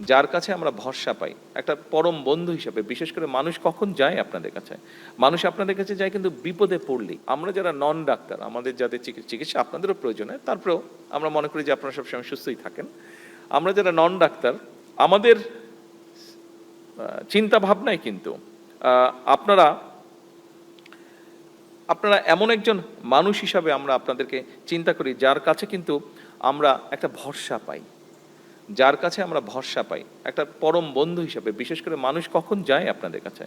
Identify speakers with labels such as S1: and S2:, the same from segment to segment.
S1: যার কাছে আমরা ভরসা পাই, একটা পরম বন্ধু হিসাবে। বিশেষ করে মানুষ কখন যায় আপনাদের কাছে? মানুষ আপনাদের কাছে যায় কিন্তু বিপদে পড়লেই। আমরা যারা নন ডাক্তার, আমাদের যাদের চিকিৎসা আপনাদেরও প্রয়োজন হয়, তারপরেও আমরা মনে করি যে আপনারা সবসময় সুস্থই থাকেন। আমরা যারা নন ডাক্তার, আমাদের চিন্তা ভাবনায় কিন্তু আপনারা আপনারা এমন একজন মানুষ হিসাবে আমরা আপনাদেরকে চিন্তা করি, যার কাছে কিন্তু আমরা একটা ভরসা পাই, যার কাছে আমরা ভরসা পাই, একটা পরম বন্ধু হিসাবে। বিশেষ করে মানুষ কখন যায় আপনাদের কাছে?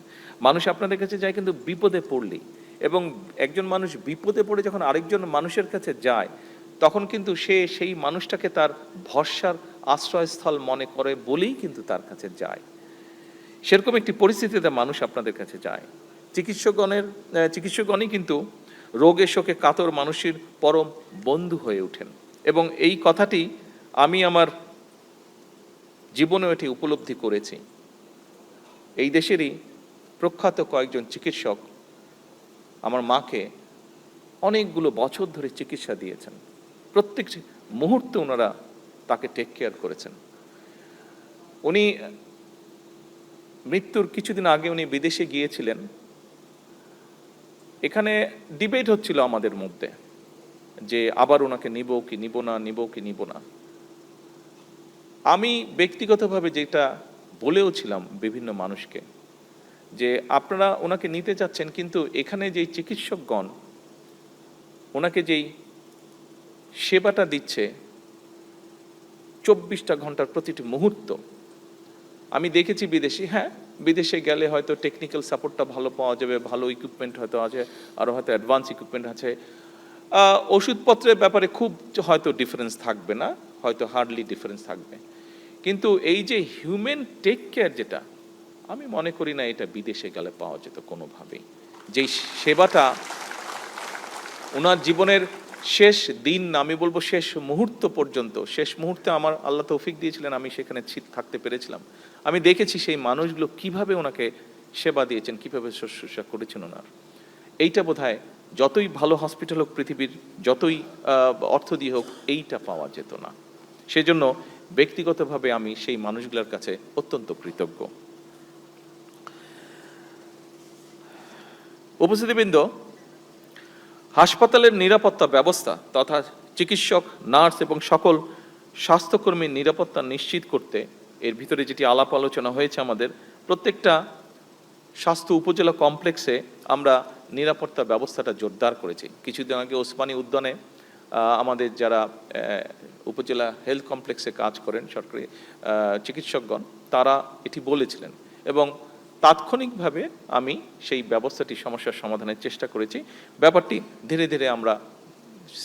S1: মানুষ আপনাদের কাছে যায় কিন্তু বিপদে পড়লেই। এবং একজন মানুষ বিপদে পড়ে যখন আরেকজন মানুষের কাছে যায়, তখন কিন্তু সে সেই মানুষটাকে তার ভরসার আশ্রয়স্থল মনে করে বলেই কিন্তু তার কাছে যায়। সেরকম একটি পরিস্থিতিতে মানুষ আপনাদের কাছে যায়। চিকিৎসকগণই কিন্তু রোগে শোকে কাতর মানুষের পরম বন্ধু হয়ে ওঠেন। এবং এই কথাটি আমি আমার জীবনেও এটি উপলব্ধি করেছি। এই দেশেরই প্রখ্যাত কয়েকজন চিকিৎসক আমার মাকে অনেকগুলো বছর ধরে চিকিৎসা দিয়েছেন। প্রত্যেক মুহূর্তে ওনারা তাকে টেক কেয়ার করেছেন। উনি মৃত্যুর কিছুদিন আগে উনি বিদেশে গিয়েছিলেন। এখানে ডিবেট হচ্ছিল আমাদের মধ্যে যে আবার ওনাকে নিব কি নিব না, নিব কি নিব না। আমি ব্যক্তিগতভাবে যেটা বলেও ছিলাম বিভিন্ন মানুষকে, যে আপনারা ওনাকে নিতে চাচ্ছেন, কিন্তু এখানে যেই চিকিৎসকগণ ওনাকে যেই সেবাটা দিচ্ছে 24টা ঘন্টার প্রতিটি মুহূর্ত, আমি দেখেছি বিদেশি, হ্যাঁ বিদেশে গেলে হয়তো টেকনিক্যাল সাপোর্টটা ভালো পাওয়া যাবে, ভালো ইকুইপমেন্ট হয়তো আছে, আরও হয়তো অ্যাডভান্স ইকুইপমেন্ট আছে, ওষুধপত্রের ব্যাপারে খুব হয়তো ডিফারেন্স থাকবে না, হয়তো হার্ডলি ডিফারেন্স থাকবে, কিন্তু এই যে হিউম্যান টেক কেয়ার যেটা, আমি মনে করি না এটা বিদেশে গেলে পাওয়া যেত কোনোভাবেই। যেই সেবাটা ওনার জীবনের শেষ দিন, আমি বলবো শেষ মুহূর্ত পর্যন্ত, শেষ মুহূর্তে আমার আল্লাহ তৌফিক দিয়েছিলেন, আমি সেখানে থাকতে পেরেছিলাম। আমি দেখেছি সেই মানুষগুলো কিভাবে ওনাকে সেবা দিয়েছেন, কিভাবে শুশ্রূষা করেছেন ওনার। এইটা বোধহয় যতই ভালো হসপিটাল হোক পৃথিবীর, যতই অর্থ দিয়ে হোক, এইটা পাওয়া যেত না। সেজন্য ব্যক্তিগতভাবে আমি সেই মানুষগুলোর কাছে অত্যন্ত কৃতজ্ঞ। উপস্থিতিবৃন্দ, হাসপাতালের নিরাপত্তা ব্যবস্থা তথা চিকিৎসক, নার্স এবং সকল স্বাস্থ্যকর্মীর নিরাপত্তা নিশ্চিত করতে এর ভিতরে যেটি আলাপ আলোচনা হয়েছে, আমাদের প্রত্যেকটা স্বাস্থ্য উপজেলা কমপ্লেক্সে আমরা নিরাপত্তা ব্যবস্থাটা জোরদার করেছি। কিছুদিন আগে ওসমানী উদ্যানে আমাদের যারা উপজেলা হেলথ কমপ্লেক্সে কাজ করেন সরকারি চিকিৎসকগণ, তারা এটি বলেছিলেন এবং তাৎক্ষণিকভাবে আমি সেই ব্যবস্থাটি সমস্যার সমাধানের চেষ্টা করেছি। ব্যাপারটি ধীরে ধীরে আমরা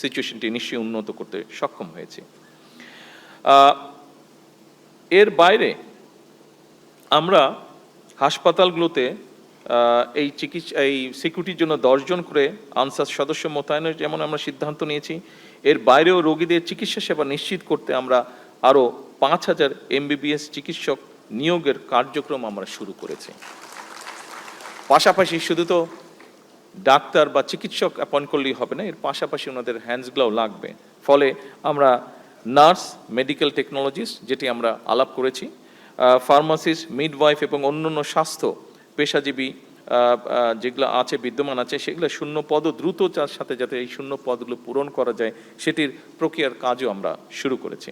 S1: সিচুয়েশনটি নিশ্চয়ই উন্নত করতে সক্ষম হয়েছি। এর বাইরে আমরা হাসপাতালগুলোতে এই সিকিউরিটির জন্য 10 জন করে আনসার সদস্য মোতায়েনের যেমন আমরা সিদ্ধান্ত নিয়েছি, এর বাইরেও রোগীদের চিকিৎসা সেবা নিশ্চিত করতে আমরা আরও 5000 MBBS চিকিৎসক নিয়োগের কার্যক্রম আমরা শুরু করেছি। পাশাপাশি শুধু তো ডাক্তার বা চিকিৎসক অ্যাপয়েন্ট করলেই হবে না, এর পাশাপাশি ওনাদের হ্যান্ডসগুলোও লাগবে। ফলে আমরা নার্স, মেডিকেল টেকনোলজিস্ট যেটি আমরা আলাপ করেছি, ফার্মাসিস্ট, মিডওয়াইফ এবং অন্যান্য স্বাস্থ্য পেশাজীবী যেগুলো আছে, বিদ্যমান আছে, সেগুলো শূন্য পদও দ্রুত সাথে যাতে এই শূন্য পদগুলো পূরণ করা যায় সেটির প্রক্রিয়ার কাজও আমরা শুরু করেছি।